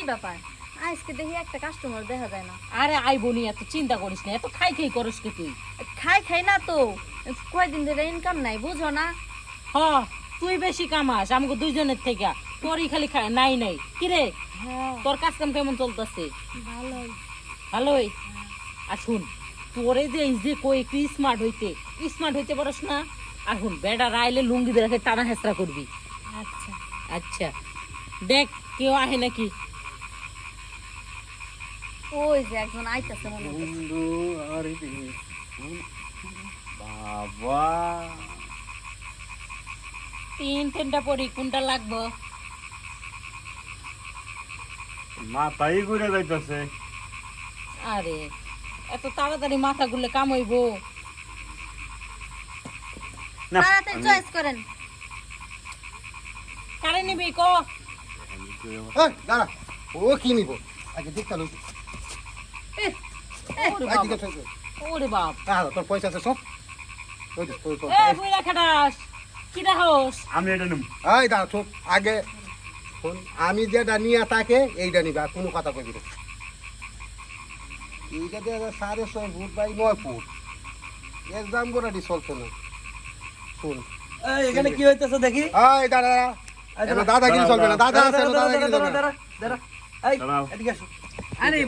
কি ব্যাপার আজকে দেখি একটা কাস্টমার দেখা যায় না। আরে আইবো নি, এত চিন্তা করিস না, এত খাই খাই করিস কি তুই? খাই না তো, কয়দিন ধরে ইনকাম নাই বুঝো না। হ, তুই বেশি কামাস আমাকে দুইজনের থেকে, তোরই খালি নাই নাই। কি রে, হ্যাঁ তোর কাজ কাম কেমন চলতেছে? ভালোই। ভালোই। আর শুন, তোরে যে এই যে কই একটু স্মার্ট হইতে পারস না। আর শুন, বেডা রাইলে লুঙ্গি দিয়ে রেখে টানা হেসরা করবি। আচ্ছা আচ্ছা, দেখ কেউ আহে নাকি। ওই যে একজন আইতাছে মনে হচ্ছে। বন্ধু আরে বাবা, তিনটা পরি কোনটা লাগবো? মাথাই ঘুরে যাইতেছে। আরে এত তাড়াতাড়ি মাথা গুলে কামাইবো? না তাড়াতাড়ি চয়েস করেন। কারে নিবি ক? এই দাঁড়া, ও কি নিব আগে দেখতে লই। ওরে আই বাবা, দিকে থাকবে। ওরে বাপ। তোর পয়সা আছে সব ওই দে তোর এ বুইরা খাটাস কি দেখোস? আমি এটা নিম। এই দাঁড়া চুপ আগে শোন, আমি যেটা নিয়ে তাকে এইটা নিবে আর কোনো কথা কইবি না। এইটা দিয়ে 6.5 ফুট বাই 9 ফুট এর দাম গোড়াটি চলছে না। শুন এই এখানে কি হইতেছে দেখি? এই দাঁড়া দাদাগিরি চলবে না, দাদা আছে দাদাগিরি চলবে না। দাঁড়া এই দাঁড়াও। এদিকে আসো। আরে